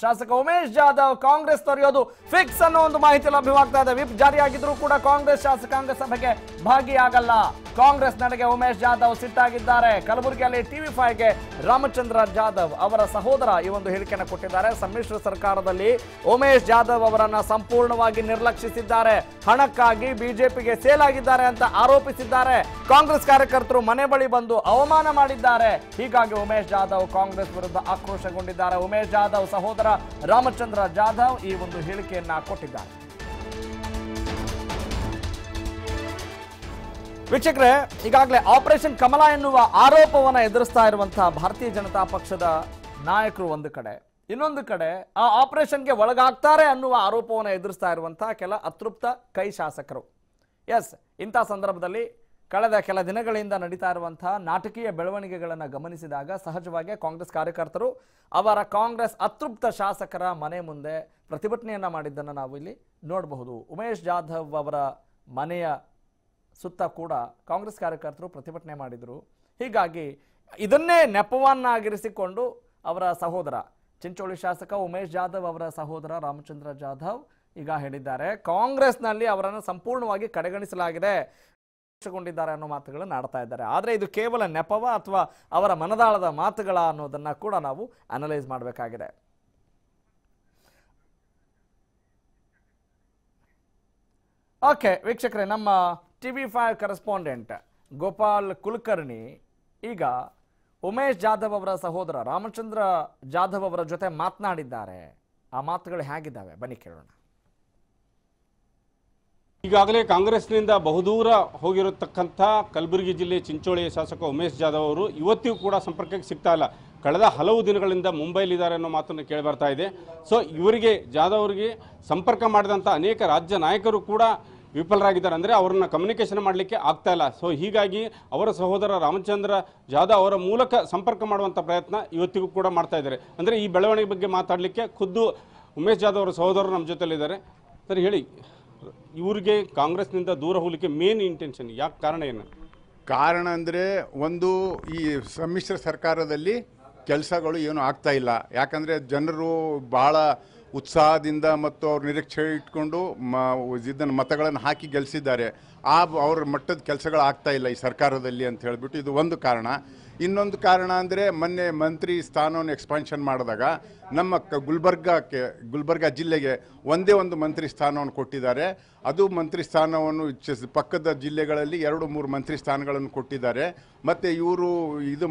ಶಾಸಕ ಉಮೇಶ್ ಜಾಧವ್ ಕಾಂಗ್ರೆಸ್ ತೊರೆಯೋದು ಫಿಕ್ಸ್ ಅನ್ನೋ ಒಂದು ಮಾಹಿತಿ ಲಭ್ಯವಾಗ್ತಾ ಇದೆ. ವಿಪ್ ಜಾರಿಯಾಗಿದ್ರೂ ಕೂಡ ಕಾಂಗ್ರೆಸ್ ಶಾಸಕಾಂಗ ಸಭೆಗೆ ಭಾಗಿಯಾಗಲ್ಲ. ಕಾಂಗ್ರೆಸ್ ನಡೆಗೆ ಉಮೇಶ್ ಜಾಧವ್ ಸಿಟ್ಟಾಗಿದ್ದಾರೆ. ಕಲಬುರಗಿಯಲ್ಲಿ ಟಿವಿ5ಗೆ ರಾಮಚಂದ್ರ ಜಾಧವ್ ಅವರ ಸಹೋದರ ಈ ಒಂದು ಹೇಳಿಕೆಯನ್ನು ಕೊಟ್ಟಿದ್ದಾರೆ. ಸಮ್ಮಿಶ್ರ ಸರ್ಕಾರದಲ್ಲಿ ಉಮೇಶ್ ಜಾಧವ್ ಅವರನ್ನ ಸಂಪೂರ್ಣವಾಗಿ ನಿರ್ಲಕ್ಷಿಸಿದ್ದಾರೆ, ಹಣಕ್ಕಾಗಿ ಬಿಜೆಪಿಗೆ ಸೇಲ್ ಆಗಿದ್ದಾರೆ ಅಂತ ಆರೋಪಿಸಿದ್ದಾರೆ. ಕಾಂಗ್ರೆಸ್ ಕಾರ್ಯಕರ್ತರು ಮನೆ ಬಳಿ ಬಂದು ಅವಮಾನ ಮಾಡಿದ್ದಾರೆ. ಹೀಗಾಗಿ ಉಮೇಶ್ ಜಾಧವ್ ಕಾಂಗ್ರೆಸ್ ವಿರುದ್ಧ ಆಕ್ರೋಶಗೊಂಡಿದ್ದಾರೆ. ಉಮೇಶ್ ಜಾಧವ್ ಸಹೋದರ ರಾಮಚಂದ್ರ ಜಾಧವ್ ಈ ಒಂದು ಹೇಳಿಕೆಯನ್ನ ಕೊಟ್ಟಿದ್ದಾರೆ. ವೀಕ್ಷಕರೇ, ಈಗಾಗಲೇ ಆಪರೇಷನ್ ಕಮಲ ಎನ್ನುವ ಆರೋಪವನ್ನು ಎದುರಿಸ್ತಾ ಇರುವಂತಹ ಭಾರತೀಯ ಜನತಾ ಪಕ್ಷದ ನಾಯಕರು ಒಂದು ಕಡೆ, ಇನ್ನೊಂದು ಕಡೆ ಆ ಆಪರೇಷನ್ಗೆ ಒಳಗಾಗ್ತಾರೆ ಅನ್ನುವ ಆರೋಪವನ್ನು ಎದುರಿಸ್ತಾ ಇರುವಂತಹ ಕೆಲ ಅತೃಪ್ತ ಕೈ ಶಾಸಕರು. ಎಸ್, ಇಂಥ ಸಂದರ್ಭದಲ್ಲಿ ಕಳೆದ ಕೆಲ ದಿನಗಳಿಂದ ನಡೀತಾ ಇರುವಂತಹ ನಾಟಕೀಯ ಬೆಳವಣಿಗೆಗಳನ್ನು ಗಮನಿಸಿದಾಗ ಸಹಜವಾಗಿ ಕಾಂಗ್ರೆಸ್ ಕಾರ್ಯಕರ್ತರು ಅವರ ಕಾಂಗ್ರೆಸ್ ಅತೃಪ್ತ ಶಾಸಕರ ಮನೆ ಮುಂದೆ ಪ್ರತಿಭಟನೆಯನ್ನ ಮಾಡಿದ್ದನ್ನು ನಾವು ಇಲ್ಲಿ ನೋಡಬಹುದು. ಉಮೇಶ್ ಜಾಧವ್ ಅವರ ಮನೆಯ ಸುತ್ತ ಕೂಡ ಕಾಂಗ್ರೆಸ್ ಕಾರ್ಯಕರ್ತರು ಪ್ರತಿಭಟನೆ ಮಾಡಿದರು. ಹೀಗಾಗಿ ಇದನ್ನೇ ನೆಪವನ್ನಾಗಿರಿಸಿಕೊಂಡು ಅವರ ಸಹೋದರ ಚಿಂಚೋಳಿ ಶಾಸಕ ಉಮೇಶ್ ಜಾಧವ್ ಅವರ ಸಹೋದರ ರಾಮಚಂದ್ರ ಜಾಧವ್ ಈಗ ಹೇಳಿದ್ದಾರೆ, ಕಾಂಗ್ರೆಸ್ನಲ್ಲಿ ಅವರನ್ನು ಸಂಪೂರ್ಣವಾಗಿ ಕಡೆಗಣಿಸಲಾಗಿದೆ ಅನ್ನೋ ಮಾತುಗಳನ್ನು ಆಡ್ತಾ ಇದ್ದಾರೆ. ಆದರೆ ಇದು ಕೇವಲ ನೆಪವ ಅಥವಾ ಅವರ ಮನದಾಳದ ಮಾತುಗಳ ಅನ್ನೋದನ್ನ ಕೂಡ ನಾವು ಅನಲೈಸ್ ಮಾಡಬೇಕಾಗಿದೆ. ಓಕೆ ವೀಕ್ಷಕರೇ, ನಮ್ಮ ಟಿವಿ5 ಕರೆಸ್ಪಾಂಡೆಂಟ್ ಗೋಪಾಲ್ ಕುಲಕರ್ಣಿ ಈಗ ಉಮೇಶ್ ಜಾಧವ್ ಅವರ ಸಹೋದರ ರಾಮಚಂದ್ರ ಜಾಧವ್ ಅವರ ಜೊತೆ ಮಾತನಾಡಿದ್ದಾರೆ. ಆ ಮಾತುಗಳು ಹೇಗಿದ್ದಾವೆ ಬನ್ನಿ ಕೇಳೋಣ. ಈಗಾಗಲೇ ಕಾಂಗ್ರೆಸ್ನಿಂದ ಬಹುದೂರ ಹೋಗಿರತಕ್ಕಂಥ ಕಲಬುರಗಿ ಜಿಲ್ಲೆ ಚಿಂಚೋಳಿ ಶಾಸಕ ಉಮೇಶ್ ಜಾಧವ್ ಅವರು ಇವತ್ತಿಗೂ ಕೂಡ ಸಂಪರ್ಕಕ್ಕೆ ಸಿಗ್ತಾ ಇಲ್ಲ. ಕಳೆದ ಹಲವು ದಿನಗಳಿಂದ ಮುಂಬೈಲಿದ್ದಾರೆ ಅನ್ನೋ ಮಾತನ್ನು ಕೇಳಿ ಬರ್ತಾ ಇದೆ. ಸೊ ಇವರಿಗೆ ಜಾಧವ್ ಅವರಿಗೆ ಸಂಪರ್ಕ ಮಾಡಿದಂಥ ಅನೇಕ ರಾಜ್ಯ ನಾಯಕರು ಕೂಡ ವಿಫಲರಾಗಿದ್ದಾರೆ, ಅಂದರೆ ಅವ್ರನ್ನ ಕಮ್ಯುನಿಕೇಷನ್ ಮಾಡಲಿಕ್ಕೆ ಆಗ್ತಾ ಇಲ್ಲ. ಸೊ ಹೀಗಾಗಿ ಅವರ ಸಹೋದರ ರಾಮಚಂದ್ರ ಜಾಧವ್ ಅವರ ಮೂಲಕ ಸಂಪರ್ಕ ಮಾಡುವಂಥ ಪ್ರಯತ್ನ ಇವತ್ತಿಗೂ ಕೂಡ ಮಾಡ್ತಾ ಇದ್ದಾರೆ. ಅಂದರೆ ಈ ಬೆಳವಣಿಗೆ ಬಗ್ಗೆ ಮಾತಾಡಲಿಕ್ಕೆ ಖುದ್ದು ಉಮೇಶ್ ಜಾಧವ್ ಅವರ ಸಹೋದರರು ನಮ್ಮ ಜೊತೆಲಿದ್ದಾರೆ. ಸರ್ ಹೇಳಿ, ಇವ್ರಿಗೆ ಕಾಂಗ್ರೆಸ್ನಿಂದ ದೂರ ಹೋಗಲಿಕ್ಕೆ ಮೇನ್ ಇಂಟೆನ್ಷನ್ ಯಾಕೆ, ಕಾರಣ ಏನು? ಕಾರಣ ಅಂದರೆ ಒಂದು, ಈ ಸಮ್ಮಿಶ್ರ ಸರ್ಕಾರದಲ್ಲಿ ಕೆಲಸಗಳು ಏನು ಆಗ್ತಾ ಇಲ್ಲ. ಯಾಕಂದರೆ ಜನರು ಭಾಳ ಉತ್ಸಾಹದಿಂದ ಮತ್ತು ಅವ್ರ ನಿರೀಕ್ಷೆ ಇಟ್ಕೊಂಡು ಇದನ್ನು ಮತಗಳನ್ನು ಹಾಕಿ ಗೆಲ್ಲಿಸಿದ್ದಾರೆ. ಅವ್ರ ಮಟ್ಟದ ಕೆಲಸಗಳು ಆಗ್ತಾ ಇಲ್ಲ ಈ ಸರ್ಕಾರದಲ್ಲಿ ಅಂತ ಹೇಳಿಬಿಟ್ಟು ಇದು ಒಂದು ಕಾರಣ. ಇನ್ನೊಂದು ಕಾರಣ ಅಂದರೆ ಮೊನ್ನೆ ಮಂತ್ರಿ ಸ್ಥಾನವನ್ನು ಎಕ್ಸ್ಪಾನ್ಷನ್ ಮಾಡಿದಾಗ ನಮ್ಮ ಗುಲ್ಬರ್ಗ ಜಿಲ್ಲೆಗೆ ಒಂದೇ ಒಂದು ಮಂತ್ರಿ ಸ್ಥಾನವನ್ನು ಕೊಟ್ಟಿದ್ದಾರೆ. ಅದು ಮಂತ್ರಿ ಸ್ಥಾನವನ್ನು ಪಕ್ಕದ ಜಿಲ್ಲೆಗಳಲ್ಲಿ 2-3 ಮಂತ್ರಿ ಸ್ಥಾನಗಳನ್ನು ಕೊಟ್ಟಿದ್ದಾರೆ. ಮತ್ತು ಇವರು ಇದು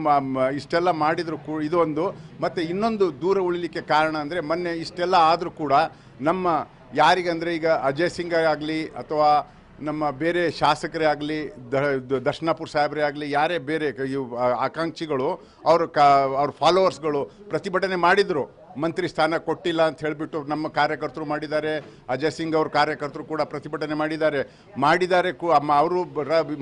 ಇಷ್ಟೆಲ್ಲ ಮಾಡಿದ್ರು ಇದೊಂದು. ಮತ್ತು ಇನ್ನೊಂದು ದೂರ ಉಳಿಲಿಕ್ಕೆ ಕಾರಣ ಅಂದರೆ ಮೊನ್ನೆ ಇಷ್ಟೆಲ್ಲ ಆದರೂ ಕೂಡ ನಮ್ಮ ಯಾರಿಗಂದರೆ ಈಗ ಅಜಯ್ ಸಿಂಗ್ ಆಗಲಿ ಅಥವಾ ನಮ್ಮ ಬೇರೆ ಶಾಸಕರೇ ಆಗಲಿ, ದರ್ಶನಾಪುರ ಸಾಹೇಬರೇ ಆಗಲಿ, ಯಾರೇ ಬೇರೆ ಆಕಾಂಕ್ಷಿಗಳು ಅವ್ರ ಫಾಲೋವರ್ಸ್ಗಳು ಪ್ರತಿಭಟನೆ ಮಾಡಿದರು. ಮಂತ್ರಿ ಸ್ಥಾನ ಕೊಟ್ಟಿಲ್ಲ ಅಂತ ಹೇಳಿಬಿಟ್ಟು ನಮ್ಮ ಕಾರ್ಯಕರ್ತರು ಮಾಡಿದ್ದಾರೆ. ಅಜಯ್ ಸಿಂಗ್ ಅವ್ರ ಕಾರ್ಯಕರ್ತರು ಕೂಡ ಪ್ರತಿಭಟನೆ ಮಾಡಿದ್ದಾರೆ. ಅವರು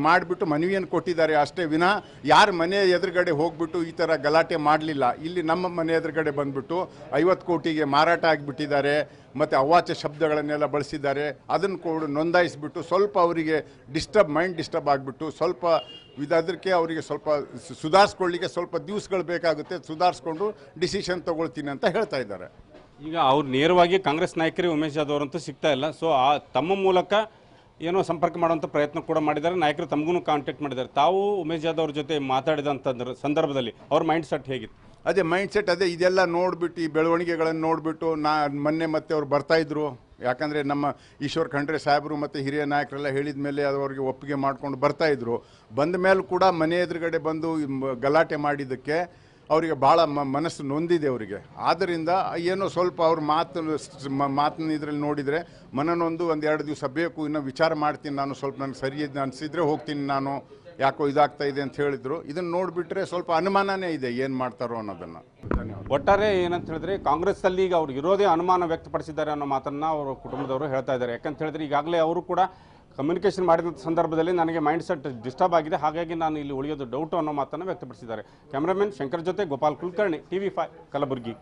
ಮಾಡಿಬಿಟ್ಟು ಮನವಿಯನ್ನು ಕೊಟ್ಟಿದ್ದಾರೆ ಅಷ್ಟೇ ವಿನಃ ಯಾರ ಮನೆ ಎದುರುಗಡೆ ಹೋಗ್ಬಿಟ್ಟು ಈ ಥರ ಗಲಾಟೆ ಮಾಡಲಿಲ್ಲ. ಇಲ್ಲಿ ನಮ್ಮ ಮನೆ ಎದುರುಗಡೆ ಬಂದುಬಿಟ್ಟು 50 ಕೋಟಿಗೆ ಮಾರಾಟ ಆಗಿಬಿಟ್ಟಿದ್ದಾರೆ ಮತ್ತು ಅವಾಚ್ಯ ಶಬ್ದಗಳನ್ನೆಲ್ಲ ಬಳಸಿದ್ದಾರೆ. ಅದನ್ನು ಕೂಡ ನೋಂದಾಯಿಸಿಬಿಟ್ಟು ಸ್ವಲ್ಪ ಅವರಿಗೆ ಮೈಂಡ್ ಡಿಸ್ಟರ್ಬ್ ಆಗಿಬಿಟ್ಟು ಸ್ವಲ್ಪ ಅದಕ್ಕೆ ಅವರಿಗೆ ಸ್ವಲ್ಪ ಸುಧಾರಿಸ್ಕೊಳ್ಳಿಕ್ಕೆ ಸ್ವಲ್ಪ ದಿವಸಗಳು ಬೇಕಾಗುತ್ತೆ. ಸುಧಾರಿಸ್ಕೊಂಡು ಡಿಸಿಷನ್ ತಗೊಳ್ತೀನಿ ಅಂತ ಹೇಳ್ತಾ ಇದ್ದಾರೆ. ಈಗ ಅವ್ರು ನೇರವಾಗಿ ಕಾಂಗ್ರೆಸ್ ನಾಯಕರಿಗೆ ಉಮೇಶ್ ಜಾಧವ್ ಅವರಂತೂ ಸಿಗ್ತಾ ಇಲ್ಲ. ಸೊ ತಮ್ಮ ಮೂಲಕ ಏನೋ ಸಂಪರ್ಕ ಮಾಡುವಂಥ ಪ್ರಯತ್ನ ಕೂಡ ಮಾಡಿದ್ದಾರೆ. ನಾಯಕರು ತಮಗೂ ಕಾಂಟ್ಯಾಕ್ಟ್ ಮಾಡಿದ್ದಾರೆ. ತಾವು ಉಮೇಶ್ ಜಾಧವ್ ಅವ್ರ ಜೊತೆ ಮಾತಾಡಿದಂಥ ಸಂದರ್ಭದಲ್ಲಿ ಅವ್ರ ಮೈಂಡ್ ಸೆಟ್ ಹೇಗಿತ್ತು? ಅದೇ ಮೈಂಡ್ ಸೆಟ್ ಅದೇ, ಇದೆಲ್ಲ ನೋಡಿಬಿಟ್ಟು ಈ ಬೆಳವಣಿಗೆಗಳನ್ನು ನೋಡಿಬಿಟ್ಟು ಮೊನ್ನೆ ಮತ್ತೆ ಅವ್ರು ಬರ್ತಾಯಿದ್ರು. ಯಾಕಂದರೆ ನಮ್ಮ ಈಶ್ವರ್ ಖಂಡ್ರೆ ಸಾಹೇಬರು ಮತ್ತು ಹಿರಿಯ ನಾಯಕರೆಲ್ಲ ಹೇಳಿದ ಮೇಲೆ ಅದು ಅವ್ರಿಗೆ ಒಪ್ಪಿಗೆ ಮಾಡ್ಕೊಂಡು ಬರ್ತಾಯಿದ್ರು. ಬಂದ ಮೇಲೆ ಕೂಡ ಮನೆ ಎದುರುಗಡೆ ಬಂದು ಗಲಾಟೆ ಮಾಡಿದ್ದಕ್ಕೆ ಅವರಿಗೆ ಭಾಳ ಮನಸ್ಸು ನೊಂದಿದೆ ಅವರಿಗೆ. ಆದ್ದರಿಂದ ಏನೋ ಸ್ವಲ್ಪ ಅವ್ರ ಮಾತನ್ನ ಇದರಲ್ಲಿ ನೋಡಿದರೆ ಮನನೊಂದು 1-2 ದಿವಸ ಬೇಕು, ಇನ್ನೂ ವಿಚಾರ ಮಾಡ್ತೀನಿ ನಾನು, ಸ್ವಲ್ಪ ನನಗೆ ಸರಿ ಅನಿಸಿದರೆ ಹೋಗ್ತೀನಿ ನಾನು, ಯಾಕೋ ಇದಾಗ್ತಾ ಇದೆ ಅಂತ ಹೇಳಿದ್ರು. ಇದನ್ನು ನೋಡಿಬಿಟ್ರೆ ಸ್ವಲ್ಪ ಅನುಮಾನನೇ ಇದೆ ಏನು ಮಾಡ್ತಾರೋ ಅನ್ನೋದನ್ನು. ಒಟ್ಟಾರೆ ಏನಂತ ಹೇಳಿದ್ರೆ ಕಾಂಗ್ರೆಸ್ಸಲ್ಲಿ ಈಗ ಅವ್ರಿಗೆ ಇರೋದೇ ಅನುಮಾನ ವ್ಯಕ್ತಪಡಿಸಿದ್ದಾರೆ ಅನ್ನೋ ಮಾತನ್ನು ಅವರ ಕುಟುಂಬದವರು ಹೇಳ್ತಾ ಇದ್ದಾರೆ. ಯಾಕಂತ ಹೇಳಿದ್ರೆ ಈಗಾಗಲೇ ಅವರು ಕೂಡ ಕಮ್ಯುನಿಕೇಷನ್ ಮಾಡಿದ ಸಂದರ್ಭದಲ್ಲಿ ನನಗೆ ಮೈಂಡ್ ಸೆಟ್ ಡಿಸ್ಟರ್ಬ್ ಆಗಿದೆ, ಹಾಗಾಗಿ ನಾನು ಇಲ್ಲಿ ಉಳಿಯೋದು ಡೌಟು ಅನ್ನೋ ಮಾತನ್ನು ವ್ಯಕ್ತಪಡಿಸಿದ್ದಾರೆ. ಕ್ಯಾಮ್ರಾಮನ್ ಶಂಕರ್ ಜೊತೆ ಗೋಪಾಲ್ ಕುಲಕರ್ಣಿ, ಟಿವಿ5 ಕಲಬುರಗಿ.